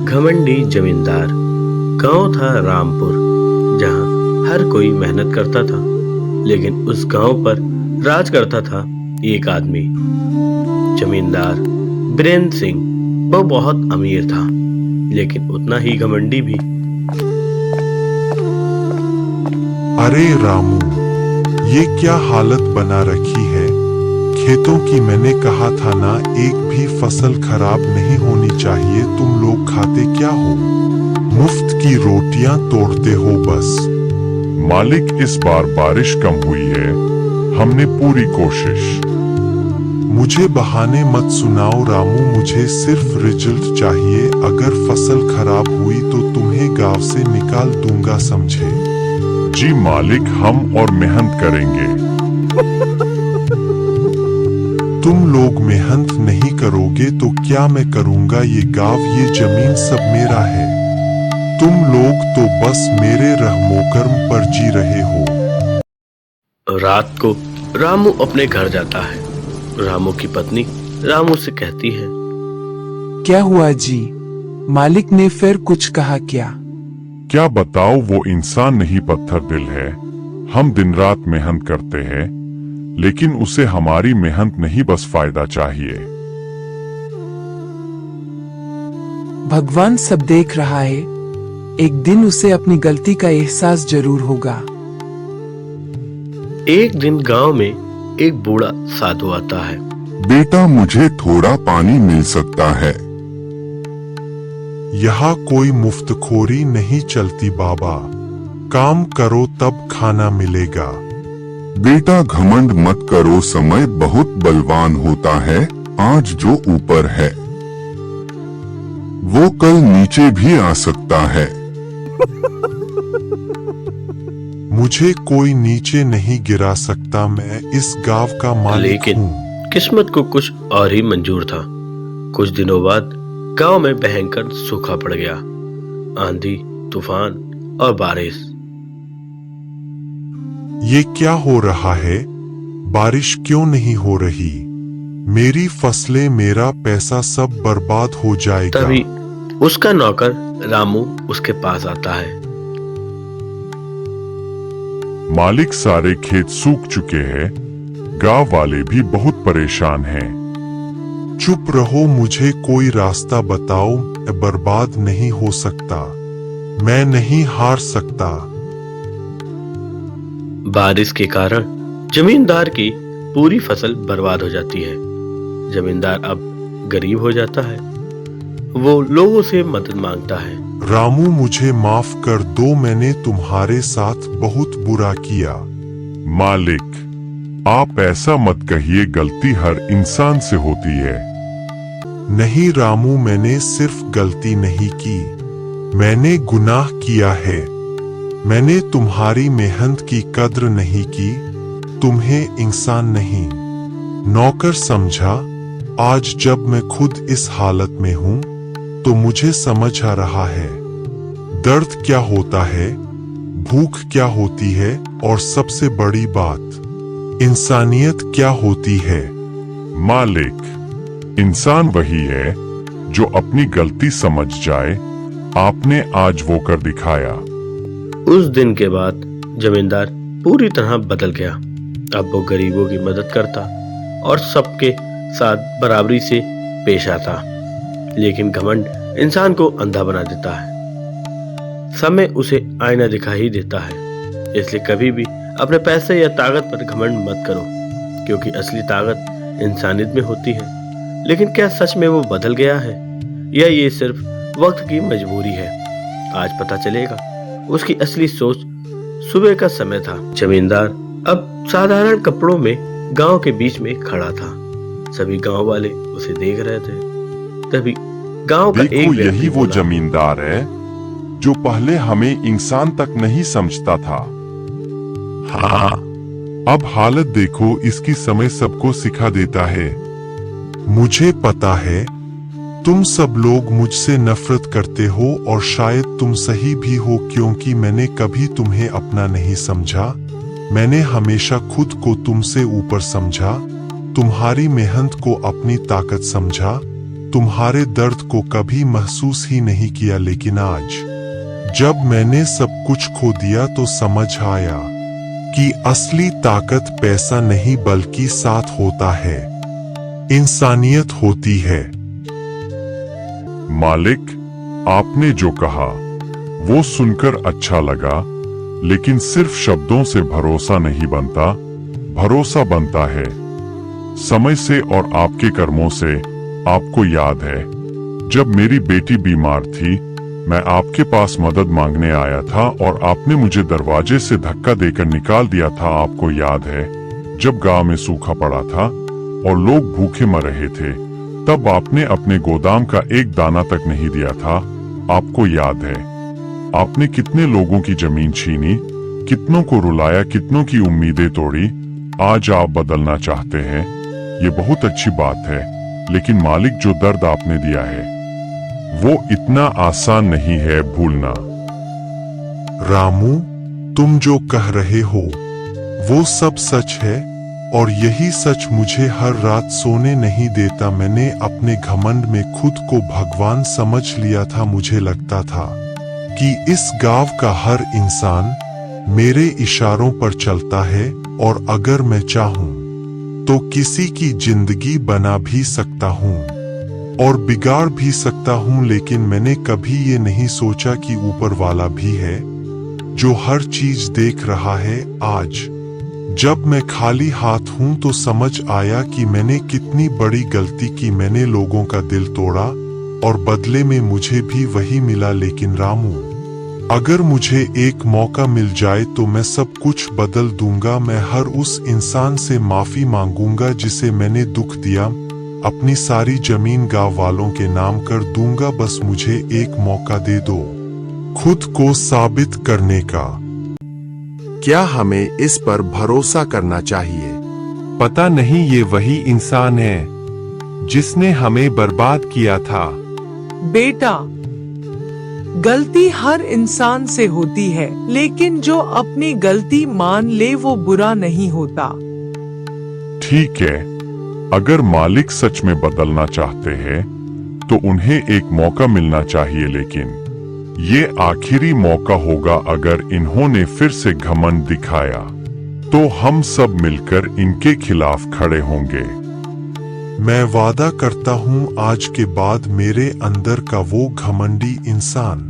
घमंडी जमींदार। गांव था रामपुर, जहां हर कोई मेहनत करता था, लेकिन उस गांव पर राज करता था एक आदमी, जमींदार बीरेंद्र सिंह। वो बहुत अमीर था, लेकिन उतना ही घमंडी भी। अरे रामू, ये क्या हालत बना रखी है। खेतों की मैंने कहा था ना, एक भी फसल खराब नहीं होनी चाहिए। तुम लोग खाते क्या हो? मुफ्त की रोटियां तोड़ते हो बस। मालिक, इस बार बारिश कम हुई है, हमने पूरी कोशिश। मुझे बहाने मत सुनाओ रामू, मुझे सिर्फ रिजल्ट चाहिए। अगर फसल खराब हुई तो तुम्हें गांव से निकाल दूंगा, समझे? जी मालिक, हम और मेहनत करेंगे। तुम लोग मेहनत नहीं करोगे तो क्या मैं करूंगा? ये गांव, ये जमीन सब मेरा है। तुम लोग तो बस मेरे रहमोकर्म पर जी रहे हो। रात को रामू अपने घर जाता है। रामू की पत्नी रामू से कहती है, क्या हुआ जी? मालिक ने फिर कुछ कहा क्या? क्या बताओ, वो इंसान नहीं पत्थर दिल है। हम दिन रात मेहनत करते हैं, लेकिन उसे हमारी मेहनत नहीं, बस फायदा चाहिए। भगवान सब देख रहा है, एक दिन उसे अपनी गलती का एहसास जरूर होगा। एक दिन गांव में एक बूढ़ा साधु आता है। बेटा, मुझे थोड़ा पानी मिल सकता है? यहाँ कोई मुफ्तखोरी नहीं चलती बाबा। काम करो तब खाना मिलेगा। बेटा, घमंड मत करो, समय बहुत बलवान होता है। आज जो ऊपर है वो कल नीचे भी आ सकता है। मुझे कोई नीचे नहीं गिरा सकता, मैं इस गांव का मालिक लेकिन हूँ। किस्मत को कुछ और ही मंजूर था। कुछ दिनों बाद गांव में भयंकर सूखा पड़ गया। आंधी, तूफान और बारिश। ये क्या हो रहा है? बारिश क्यों नहीं हो रही? मेरी फसलें, मेरा पैसा सब बर्बाद हो जाएगा। तभी उसका नौकर रामू उसके पास आता है। मालिक, सारे खेत सूख चुके हैं, गांव वाले भी बहुत परेशान हैं। चुप रहो, मुझे कोई रास्ता बताओ। मैं बर्बाद नहीं हो सकता, मैं नहीं हार सकता। बारिश के कारण जमींदार की पूरी फसल बर्बाद हो जाती है। जमींदार अब गरीब हो जाता है। वो लोगों से मदद मांगता है। रामू, मुझे माफ कर दो, मैंने तुम्हारे साथ बहुत बुरा किया। मालिक, आप ऐसा मत कहिए, गलती हर इंसान से होती है। नहीं रामू, मैंने सिर्फ गलती नहीं की, मैंने गुनाह किया है। मैंने तुम्हारी मेहनत की कद्र नहीं की, तुम्हें इंसान नहीं, नौकर समझा। आज जब मैं खुद इस हालत में हूँ तो मुझे समझ आ रहा है दर्द क्या होता है, भूख क्या होती है, और सबसे बड़ी बात, इंसानियत क्या होती है। मालिक, इंसान वही है जो अपनी गलती समझ जाए। आपने आज वो कर दिखाया। उस दिन के बाद जमींदार पूरी तरह बदल गया। अब वो गरीबों की मदद करता और सबके साथ बराबरी से पेश आता। लेकिन घमंड इंसान को अंधा बना देता है। समय उसे आईना दिखा ही देता है। इसलिए कभी भी अपने पैसे या ताकत पर घमंड मत करो, क्योंकि असली ताकत इंसानियत में होती है। लेकिन क्या सच में वो बदल गया है, या ये सिर्फ वक्त की मजबूरी है? आज पता चलेगा। उसकी असली सोच। सुबह का समय था। जमींदार अब साधारण कपड़ों में गांव के बीच में खड़ा था। सभी गांव वाले उसे देख रहे थे। तभी गांव का एक देखो, व्यक्ति यही वो बोला, जमींदार है जो पहले हमें इंसान तक नहीं समझता था। हाँ, अब हालत देखो, इसकी समय सबको सिखा देता है। मुझे पता है तुम सब लोग मुझसे नफरत करते हो, और शायद तुम सही भी हो, क्योंकि मैंने कभी तुम्हें अपना नहीं समझा। मैंने हमेशा खुद को तुमसे ऊपर समझा, तुम्हारी मेहनत को अपनी ताकत समझा। तुम्हारे दर्द को कभी महसूस ही नहीं किया, लेकिन आज जब मैंने सब कुछ खो दिया तो समझ आया कि असली ताकत पैसा नहीं बल्कि साथ होता है, इंसानियत होती है। मालिक, आपने जो कहा वो सुनकर अच्छा लगा, लेकिन सिर्फ शब्दों से भरोसा नहीं बनता। भरोसा बनता है समय से और आपके कर्मों से। आपको याद है, जब मेरी बेटी बीमार थी, मैं आपके पास मदद मांगने आया था और आपने मुझे दरवाजे से धक्का देकर निकाल दिया था। आपको याद है, जब गांव में सूखा पड़ा था और लोग भूखे मर रहे थे, तब आपने अपने गोदाम का एक दाना तक नहीं दिया था। आपको याद है, आपने कितने लोगों की जमीन छीनी, कितनों को रुलाया, कितनों की उम्मीदें तोड़ी। आज आप बदलना चाहते हैं, ये बहुत अच्छी बात है, लेकिन मालिक, जो दर्द आपने दिया है वो इतना आसान नहीं है भूलना। रामू, तुम जो कह रहे हो वो सब सच है, और यही सच मुझे हर रात सोने नहीं देता। मैंने अपने घमंड में खुद को भगवान समझ लिया था। मुझे लगता था कि इस गांव का हर इंसान मेरे इशारों पर चलता है, और अगर मैं चाहूं तो किसी की जिंदगी बना भी सकता हूं और बिगाड़ भी सकता हूं। लेकिन मैंने कभी ये नहीं सोचा कि ऊपर वाला भी है जो हर चीज देख रहा है। आज जब मैं खाली हाथ हूं तो समझ आया कि मैंने कितनी बड़ी गलती की। मैंने लोगों का दिल तोड़ा और बदले में मुझे भी वही मिला। लेकिन रामू, अगर मुझे एक मौका मिल जाए तो मैं सब कुछ बदल दूंगा। मैं हर उस इंसान से माफी मांगूंगा जिसे मैंने दुख दिया। अपनी सारी जमीन गांव वालों के नाम कर दूंगा। बस मुझे एक मौका दे दो खुद को साबित करने का। क्या हमें इस पर भरोसा करना चाहिए? पता नहीं, ये वही इंसान है जिसने हमें बर्बाद किया था। बेटा, गलती हर इंसान से होती है, लेकिन जो अपनी गलती मान ले वो बुरा नहीं होता। ठीक है, अगर मालिक सच में बदलना चाहते हैं तो उन्हें एक मौका मिलना चाहिए, लेकिन ये आखिरी मौका होगा। अगर इन्होंने फिर से घमंड दिखाया तो हम सब मिलकर इनके खिलाफ खड़े होंगे। मैं वादा करता हूं, आज के बाद मेरे अंदर का वो घमंडी इंसान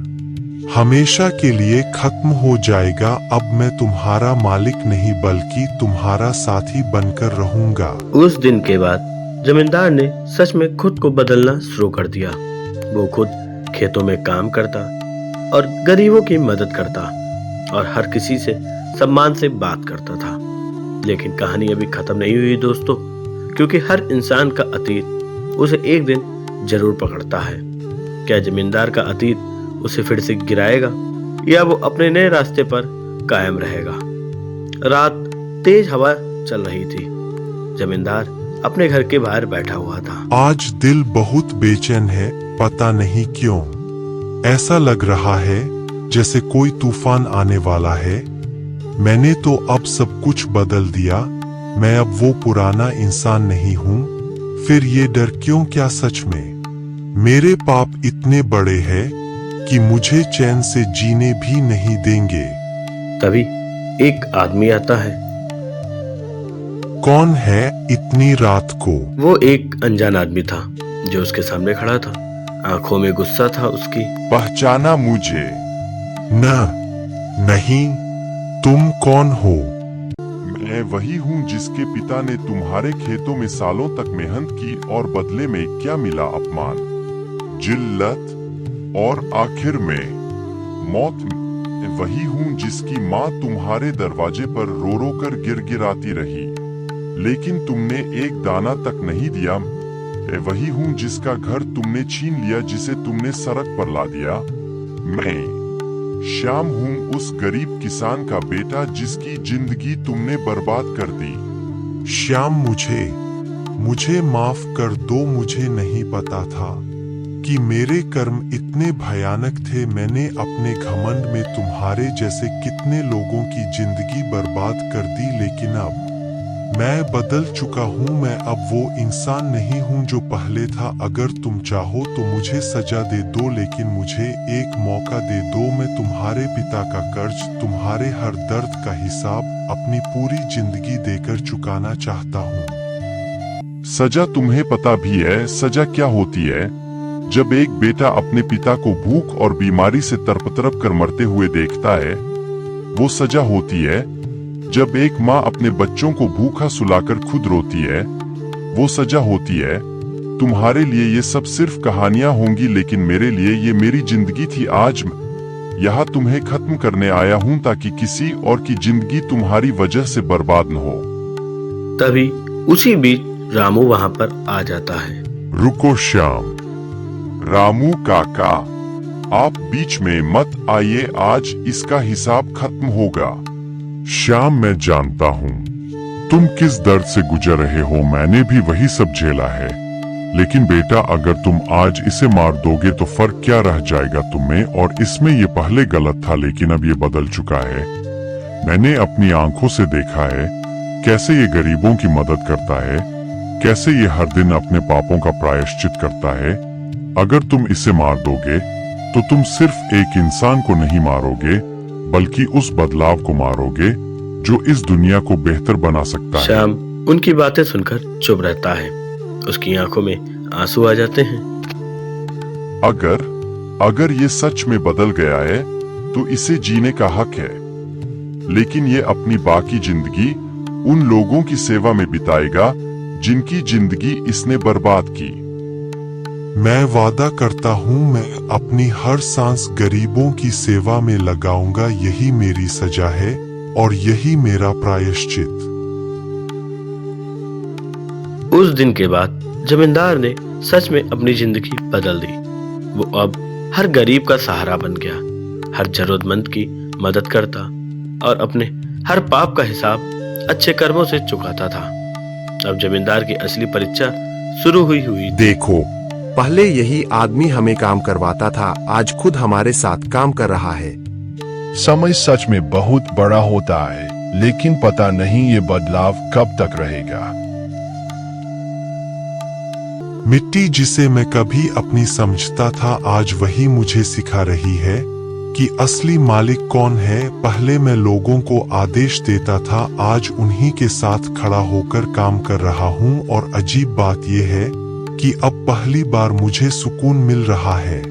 हमेशा के लिए खत्म हो जाएगा। अब मैं तुम्हारा मालिक नहीं बल्कि तुम्हारा साथी बनकर रहूंगा। उस दिन के बाद जमींदार ने सच में खुद को बदलना शुरू कर दिया। वो खुद खेतों में काम करता और गरीबों की मदद करता और हर किसी से सम्मान से बात करता था। लेकिन कहानी अभी खत्म नहीं हुई दोस्तों, क्योंकि हर इंसान का अतीत उसे एक दिन जरूर पकड़ता है। क्या जमींदार का अतीत उसे फिर से गिराएगा या वो अपने नए रास्ते पर कायम रहेगा? रात तेज हवा चल रही थी। जमींदार अपने घर के बाहर बैठा हुआ था। आज दिल बहुत बेचैन है, पता नहीं क्यों। ऐसा लग रहा है जैसे कोई तूफान आने वाला है। मैंने तो अब सब कुछ बदल दिया। मैं अब वो पुराना इंसान नहीं हूँ। फिर ये डर क्यों? क्या सच में मेरे पाप इतने बड़े हैं कि मुझे चैन से जीने भी नहीं देंगे? तभी एक आदमी आता है। कौन है इतनी रात को? वो एक अनजान आदमी था जो उसके सामने खड़ा था। आंखों में गुस्सा था उसकी। पहचाना मुझे? नहीं, तुम कौन हो? मैं वही हूँ जिसके पिता ने तुम्हारे खेतों में सालों तक मेहनत की और बदले में क्या मिला? अपमान, जिल्लत और आखिर में मौत। वही हूँ जिसकी माँ तुम्हारे दरवाजे पर रो रो कर गिड़गिड़ाती रही, लेकिन तुमने एक दाना तक नहीं दिया। वही हूँ जिसका घर तुमने छीन लिया, जिसे तुमने सड़क पर ला दिया। मैं श्याम हूँ, उस गरीब किसान का बेटा जिसकी जिंदगी तुमने बर्बाद कर दी। श्याम, मुझे माफ कर दो। मुझे नहीं पता था कि मेरे कर्म इतने भयानक थे। मैंने अपने घमंड में तुम्हारे जैसे कितने लोगों की जिंदगी बर्बाद कर दी। लेकिन अब मैं बदल चुका हूँ। मैं अब वो इंसान नहीं हूँ जो पहले था। अगर तुम चाहो तो मुझे सजा दे दो, लेकिन मुझे एक मौका दे दो। मैं तुम्हारे पिता का कर्ज, तुम्हारे हर दर्द का हिसाब अपनी पूरी जिंदगी देकर चुकाना चाहता हूँ। सजा तुम्हें पता भी है सजा क्या होती है? जब एक बेटा अपने पिता को भूख और बीमारी से तरप कर मरते हुए देखता है, वो सजा होती है। जब एक माँ अपने बच्चों को भूखा सुलाकर खुद रोती है, वो सजा होती है। तुम्हारे लिए ये सब सिर्फ कहानियां होंगी, लेकिन मेरे लिए ये मेरी जिंदगी थी। आज यहाँ तुम्हें खत्म करने आया हूँ ताकि किसी और की जिंदगी तुम्हारी वजह से बर्बाद न हो। तभी उसी बीच रामू वहां पर आ जाता है। रुको श्याम, रामू काका, आप बीच में मत आइए, आज इसका हिसाब खत्म होगा। श्याम, मैं जानता हूँ तुम किस दर्द से गुजर रहे हो, मैंने भी वही सब झेला है। लेकिन बेटा, अगर तुम आज इसे मार दोगे तो फर्क क्या रह जाएगा तुम्हें? और इसमें ये पहले गलत था, लेकिन अब ये बदल चुका है। मैंने अपनी आंखों से देखा है कैसे ये गरीबों की मदद करता है, कैसे ये हर दिन अपने पापों का प्रायश्चित करता है। अगर तुम इसे मार दोगे तो तुम सिर्फ एक इंसान को नहीं मारोगे, बल्कि उस बदलाव को मारोगे जो इस दुनिया को बेहतर बना सकता है। श्याम उनकी बातें सुनकर चुप रहता है। उसकी आंखों में आंसू आ जाते हैं। अगर ये सच में बदल गया है तो इसे जीने का हक है, लेकिन ये अपनी बाकी जिंदगी उन लोगों की सेवा में बिताएगा जिनकी जिंदगी इसने बर्बाद की। मैं वादा करता हूँ मैं अपनी हर सांस गरीबों की सेवा में लगाऊंगा। यही मेरी सजा है और यही मेरा प्रायश्चित। उस दिन के बाद जमींदार ने सच में अपनी जिंदगी बदल दी। वो अब हर गरीब का सहारा बन गया, हर जरूरतमंद की मदद करता और अपने हर पाप का हिसाब अच्छे कर्मों से चुकाता था। अब जमींदार की असली परीक्षा शुरू हुई। देखो, पहले यही आदमी हमें काम करवाता था, आज खुद हमारे साथ काम कर रहा है। समय सच में बहुत बड़ा होता है, लेकिन पता नहीं ये बदलाव कब तक रहेगा। मिट्टी जिसे मैं कभी अपनी समझता था, आज वही मुझे सिखा रही है कि असली मालिक कौन है। पहले मैं लोगों को आदेश देता था, आज उन्हीं के साथ खड़ा होकर काम कर रहा हूँ। और अजीब बात यह है कि अब पहली बार मुझे सुकून मिल रहा है।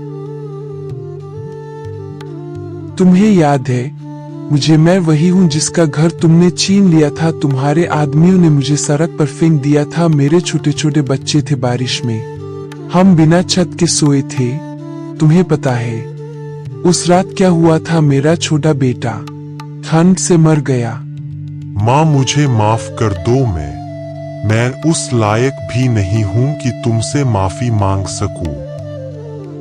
तुम्हें याद है मुझे? मैं वही हूँ जिसका घर तुमने छीन लिया था। तुम्हारे आदमियों ने मुझे सड़क पर फेंक दिया था। मेरे छोटे छोटे बच्चे थे बारिश में, हम बिना छत के सोए थे। तुम्हें पता है उस रात क्या हुआ था? मेरा छोटा बेटा ठंड से मर गया। माँ, मुझे माफ कर दो। मैं उस लायक भी नहीं हूँ कि तुमसे माफी मांग सकूं।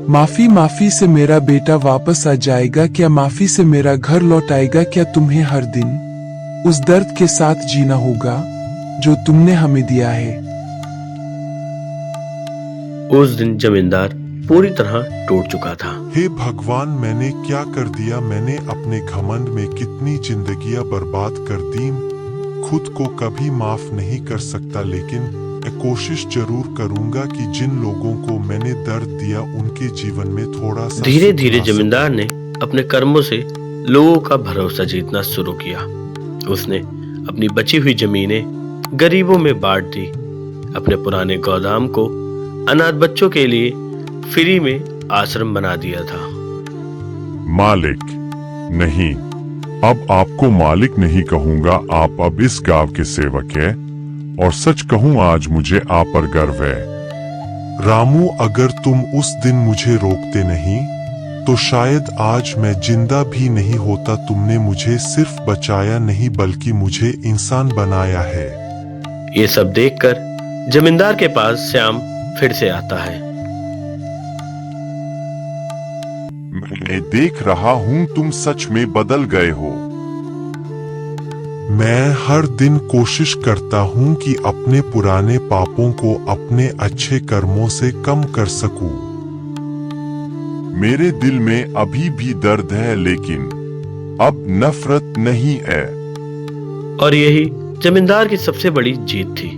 माफी से मेरा बेटा वापस आ जाएगा क्या? माफी से मेरा घर लौट आएगा क्या? तुम्हें हर दिन उस दर्द के साथ जीना होगा जो तुमने हमें दिया है। उस दिन जमींदार पूरी तरह टूट चुका था। हे भगवान, मैंने क्या कर दिया? मैंने अपने घमंड में कितनी जिंदगियां बर्बाद कर दी। खुद को कभी माफ नहीं कर सकता, लेकिन मैं कोशिश जरूर करूंगा कि जिन लोगों को मैंने दर्द दिया उनके जीवन में थोड़ा सा धीरे धीरे जमींदार ने अपने कर्मों से लोगों का भरोसा जीतना शुरू किया। उसने अपनी बची हुई जमीनें गरीबों में बांट दी। अपने पुराने गोदाम को अनाथ बच्चों के लिए फ्री में आश्रम बना दिया था। मालिक नहीं, अब आपको मालिक नहीं कहूंगा, आप अब इस गांव के सेवक हैं। और सच कहूं, आज मुझे आप पर गर्व है। रामू, अगर तुम उस दिन मुझे रोकते नहीं तो शायद आज मैं जिंदा भी नहीं होता। तुमने मुझे सिर्फ बचाया नहीं बल्कि मुझे इंसान बनाया है। ये सब देखकर जमींदार के पास श्याम फिर से आता है। मैं देख रहा हूं तुम सच में बदल गए हो। मैं हर दिन कोशिश करता हूं कि अपने पुराने पापों को अपने अच्छे कर्मों से कम कर सकूं। मेरे दिल में अभी भी दर्द है, लेकिन अब नफरत नहीं है। और यही जमींदार की सबसे बड़ी जीत थी।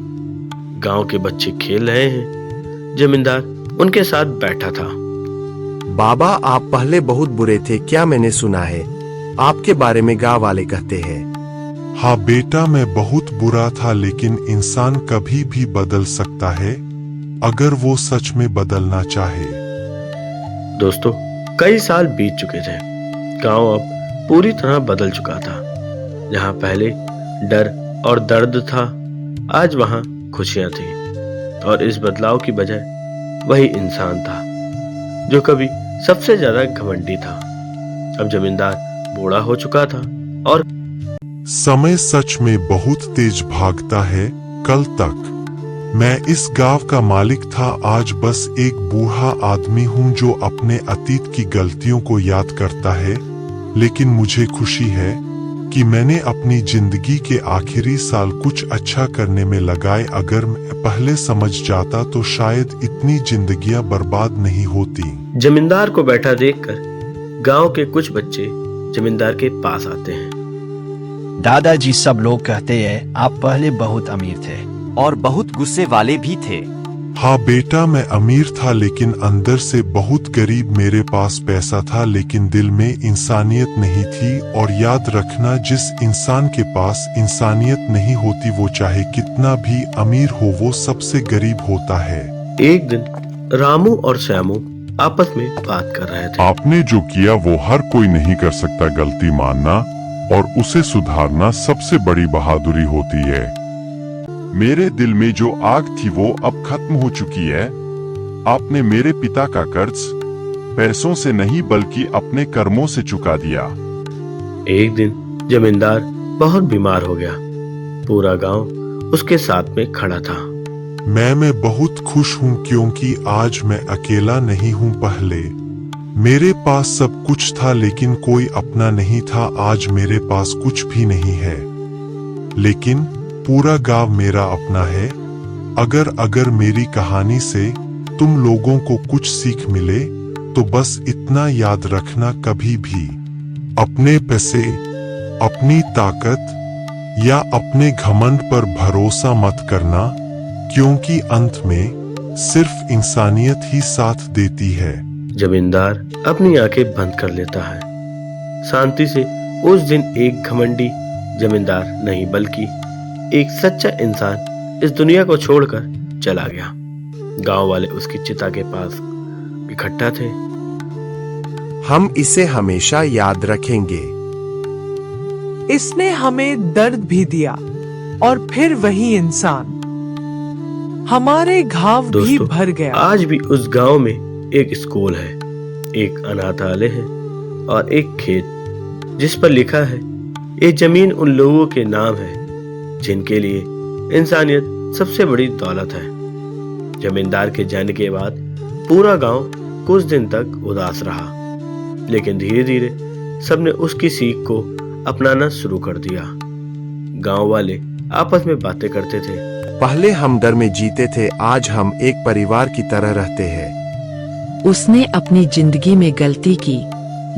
गांव के बच्चे खेल रहे हैं, जमींदार उनके साथ बैठा था। बाबा, आप पहले बहुत बुरे थे, क्या मैंने सुना है? आपके बारे में गांव वाले कहते हैं। हाँ बेटा, मैं बहुत बुरा था, लेकिन इंसान कभी भी बदल सकता है अगर वो सच में बदलना चाहे। दोस्तों, कई साल बीत चुके थे। गांव अब पूरी तरह बदल चुका था। जहां पहले डर और दर्द था, आज वहां खुशियां थी। और इस बदलाव की वजह वही इंसान था जो कभी सबसे ज्यादा घमंडी था। अब जमींदार बूढ़ा हो चुका था और समय सच में बहुत तेज भागता है। कल तक मैं इस गांव का मालिक था, आज बस एक बूढ़ा आदमी हूं जो अपने अतीत की गलतियों को याद करता है। लेकिन मुझे खुशी है कि मैंने अपनी जिंदगी के आखिरी साल कुछ अच्छा करने में लगाए। अगर मैं पहले समझ जाता तो शायद इतनी जिंदगियां बर्बाद नहीं होती। जमींदार को बैठा देखकर गांव के कुछ बच्चे जमींदार के पास आते हैं। दादाजी, सब लोग कहते हैं आप पहले बहुत अमीर थे और बहुत गुस्से वाले भी थे। हाँ बेटा, मैं अमीर था लेकिन अंदर से बहुत गरीब। मेरे पास पैसा था लेकिन दिल में इंसानियत नहीं थी। और याद रखना, जिस इंसान के पास इंसानियत नहीं होती वो चाहे कितना भी अमीर हो वो सबसे गरीब होता है। एक दिन रामू और श्यामू आपस में बात कर रहे थे। आपने जो किया वो हर कोई नहीं कर सकता। गलती मानना और उसे सुधारना सबसे बड़ी बहादुरी होती है। मेरे दिल में जो आग थी वो अब खत्म हो चुकी है। आपने मेरे पिता का कर्ज पैसों से नहीं बल्कि अपने कर्मों से चुका दिया। एक दिन जमींदार बहुत बीमार हो गया। पूरा गांव उसके साथ में खड़ा था। मैं बहुत खुश हूँ क्योंकि आज मैं अकेला नहीं हूँ। पहले मेरे पास सब कुछ था लेकिन कोई अपना नहीं था। आज मेरे पास कुछ भी नहीं है लेकिन पूरा गांव मेरा अपना है। अगर मेरी कहानी से तुम लोगों को कुछ सीख मिले तो बस इतना याद रखना, कभी भी अपने पैसे, अपनी ताकत या अपने घमंड पर भरोसा मत करना, क्योंकि अंत में सिर्फ इंसानियत ही साथ देती है। जमींदार अपनी आंखें बंद कर लेता है। शांति से उस दिन एक घमंडी जमींदार नहीं बल्कि एक सच्चा इंसान इस दुनिया को छोड़कर चला गया। गांव वाले उसकी चिता के पास इकट्ठा थे। हम इसे हमेशा याद रखेंगे। इसने हमें दर्द भी दिया और फिर वही इंसान हमारे घाव भी दोस्तों, भर गया। आज भी उस गांव में एक स्कूल है, एक अनाथालय है और एक खेत जिस पर लिखा है ये जमीन उन लोगों के नाम है जिनके लिए इंसानियत सबसे बड़ी दौलत है। जमींदार के जाने के बाद पूरा गांव कुछ दिन तक उदास रहा, लेकिन धीरे धीरे सबने उसकी सीख को अपनाना शुरू कर दिया। गांव वाले आपस में बातें करते थे। पहले हम डर में जीते थे, आज हम एक परिवार की तरह रहते हैं। उसने अपनी जिंदगी में गलती की,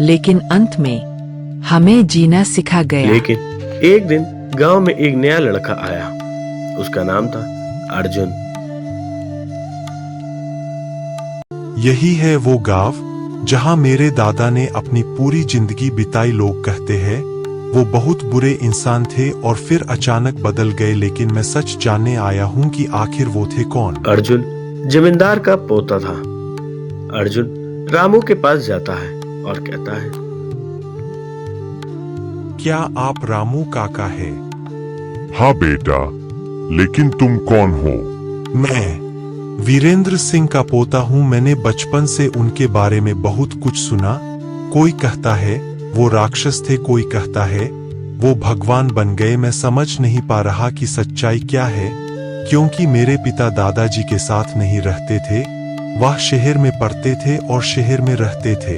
लेकिन अंत में हमें जीना सिखा गया। लेकिन एक दिन गांव में एक नया लड़का आया। उसका नाम था अर्जुन। यही है वो गांव जहां मेरे दादा ने अपनी पूरी जिंदगी बिताई। लोग कहते हैं वो बहुत बुरे इंसान थे और फिर अचानक बदल गए, लेकिन मैं सच जानने आया हूं कि आखिर वो थे कौन। अर्जुन जमींदार का पोता था। अर्जुन रामू के पास जाता है और कहता है, क्या आप रामू काका है? हाँ बेटा, लेकिन तुम कौन हो? मैं वीरेंद्र सिंह का पोता हूँ। मैंने बचपन से उनके बारे में बहुत कुछ सुना। कोई कहता है वो राक्षस थे, कोई कहता है वो भगवान बन गए। मैं समझ नहीं पा रहा कि सच्चाई क्या है, क्योंकि मेरे पिता दादाजी के साथ नहीं रहते थे। वह शहर में पढ़ते थे और शहर में रहते थे।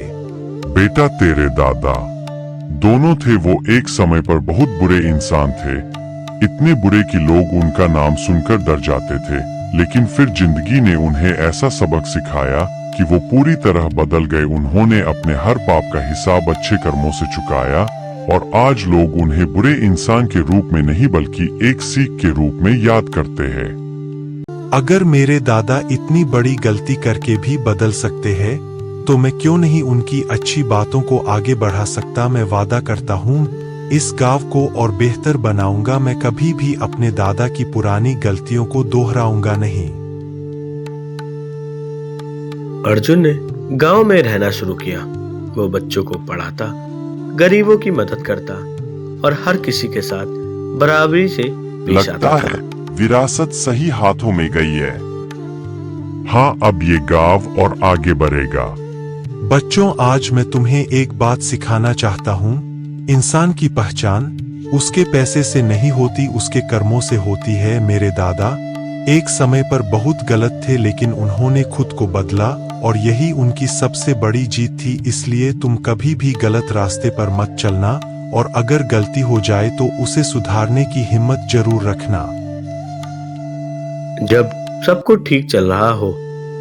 बेटा, तेरे दादा दोनों थे, वो एक समय पर बहुत बुरे इंसान थे। इतने बुरे कि लोग उनका नाम सुनकर डर जाते थे। लेकिन फिर जिंदगी ने उन्हें ऐसा सबक सिखाया कि वो पूरी तरह बदल गए। उन्होंने अपने हर पाप का हिसाब अच्छे कर्मों से चुकाया और आज लोग उन्हें बुरे इंसान के रूप में नहीं बल्कि एक सीख के रूप में याद करते हैं। अगर मेरे दादा इतनी बड़ी गलती करके भी बदल सकते हैं तो मैं क्यों नहीं उनकी अच्छी बातों को आगे बढ़ा सकता। मैं वादा करता हूँ इस गांव को और बेहतर बनाऊंगा। मैं कभी भी अपने दादा की पुरानी गलतियों को दोहराऊंगा नहीं। अर्जुन ने गांव में रहना शुरू किया। वो बच्चों को पढ़ाता, गरीबों की मदद करता और हर किसी के साथ बराबरी से पेश लगता आता है था। विरासत सही हाथों में गई है। हाँ, अब ये गांव और आगे बढ़ेगा। बच्चों, आज मैं तुम्हें एक बात सिखाना चाहता हूँ। इंसान की पहचान उसके पैसे से नहीं होती, उसके कर्मों से होती है। मेरे दादा एक समय पर बहुत गलत थे, लेकिन उन्होंने खुद को बदला और यही उनकी सबसे बड़ी जीत थी। इसलिए तुम कभी भी गलत रास्ते पर मत चलना और अगर गलती हो जाए तो उसे सुधारने की हिम्मत जरूर रखना। जब सब कुछ ठीक चल रहा हो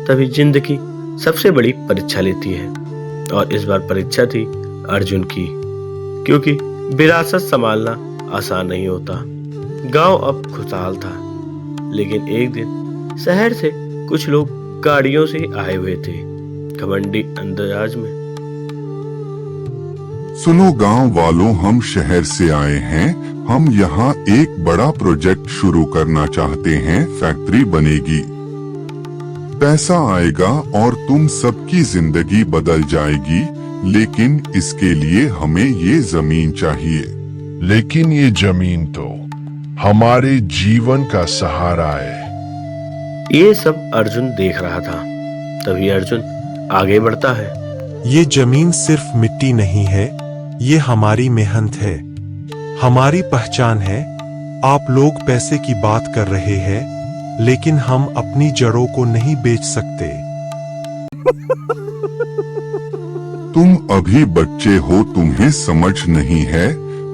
तभी जिंदगी सबसे बड़ी परीक्षा लेती है और इस बार परीक्षा थी अर्जुन की, क्योंकि विरासत संभालना आसान नहीं होता। गांव अब खुशहाल था, लेकिन एक दिन शहर से कुछ लोग गाड़ियों से आए हुए थे, घमंडी अंदाज में। सुनो गांव वालों, हम शहर से आए हैं। हम यहाँ एक बड़ा प्रोजेक्ट शुरू करना चाहते हैं। फैक्ट्री बनेगी, पैसा आएगा और तुम सबकी जिंदगी बदल जाएगी। लेकिन इसके लिए हमें ये जमीन चाहिए। लेकिन ये जमीन तो हमारे जीवन का सहारा है। ये सब अर्जुन देख रहा था। तभी अर्जुन आगे बढ़ता है। ये जमीन सिर्फ मिट्टी नहीं है, ये हमारी मेहनत है, हमारी पहचान है। आप लोग पैसे की बात कर रहे हैं, लेकिन हम अपनी जड़ों को नहीं बेच सकते। तुम अभी बच्चे हो, तुम्हें समझ नहीं है।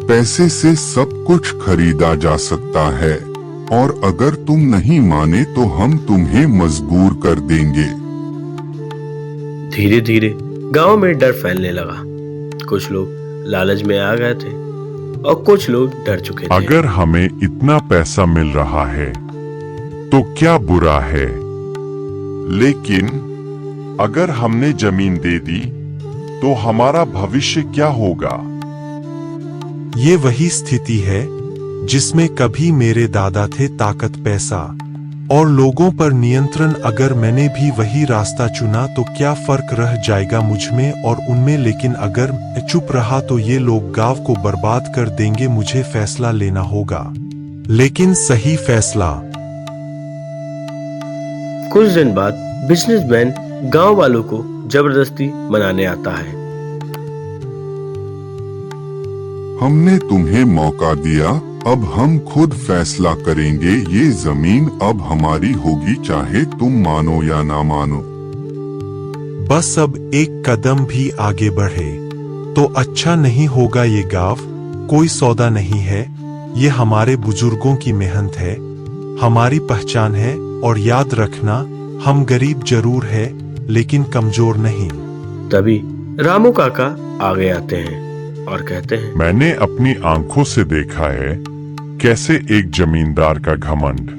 पैसे से सब कुछ खरीदा जा सकता है और अगर तुम नहीं माने तो हम तुम्हें मजबूर कर देंगे। धीरे धीरे गांव में डर फैलने लगा। कुछ लोग लालच में आ गए थे और कुछ लोग डर चुके थे। अगर हमें इतना पैसा मिल रहा है तो क्या बुरा है, लेकिन अगर हमने जमीन दे दी तो हमारा भविष्य क्या होगा? ये वही स्थिति है जिसमें कभी मेरे दादा थे। ताकत, पैसा और लोगों पर नियंत्रण। अगर मैंने भी वही रास्ता चुना तो क्या फर्क रह जाएगा मुझ में और उनमें? लेकिन अगर मैं चुप रहा तो ये लोग गांव को बर्बाद कर देंगे। मुझे फैसला लेना होगा, लेकिन सही फैसला। कुछ दिन बाद बिजनेसमैन गांव वालों को जबरदस्ती मनाने आता है। हमने तुम्हें मौका दिया, अब हम खुद फैसला करेंगे। ये जमीन अब हमारी होगी, चाहे तुम मानो या ना मानो। बस अब एक कदम भी आगे बढ़े तो अच्छा नहीं होगा। ये गांव कोई सौदा नहीं है, ये हमारे बुजुर्गों की मेहनत है, हमारी पहचान है। और याद रखना, हम गरीब जरूर है लेकिन कमजोर नहीं। तभी रामू काका आगे आते हैं और कहते हैं, मैंने अपनी आंखों से देखा है कैसे एक जमींदार का घमंड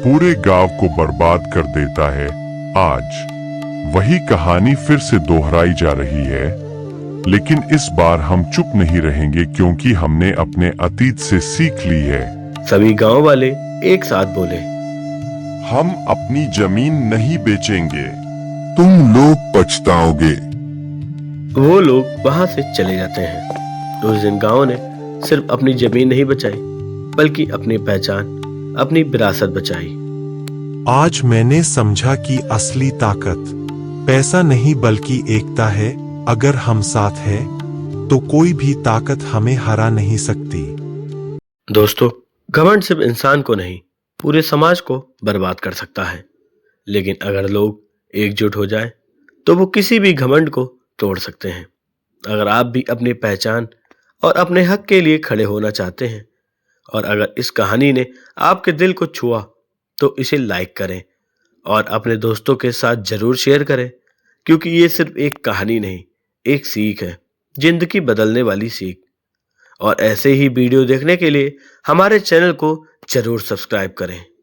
पूरे गांव को बर्बाद कर देता है। आज वही कहानी फिर से दोहराई जा रही है, लेकिन इस बार हम चुप नहीं रहेंगे क्योंकि हमने अपने अतीत से सीख ली है। सभी गांव वाले एक साथ बोले, हम अपनी जमीन नहीं बेचेंगे, तुम लोग पछताओगे। वो लोग वहां से चले जाते हैं। उस दिन गांव ने सिर्फ अपनी जमीन नहीं बचाई, बल्कि अपनी पहचान, अपनी विरासत बचाई। आज मैंने समझा कि असली ताकत पैसा नहीं बल्कि एकता है। अगर हम साथ हैं तो कोई भी ताकत हमें हरा नहीं सकती। दोस्तों, घमंड सिर्फ इंसान को नहीं, पूरे समाज को बर्बाद कर सकता है। लेकिन अगर लोग एकजुट हो जाएं, तो वो किसी भी घमंड को तोड़ सकते हैं। अगर आप भी अपनी पहचान और अपने हक के लिए खड़े होना चाहते हैं, और अगर इस कहानी ने आपके दिल को छुआ, तो इसे लाइक करें और अपने दोस्तों के साथ जरूर शेयर करें, क्योंकि ये सिर्फ एक कहानी नहीं, एक सीख है, जिंदगी बदलने वाली सीख। और ऐसे ही वीडियो देखने के लिए हमारे चैनल को जरूर सब्सक्राइब करें।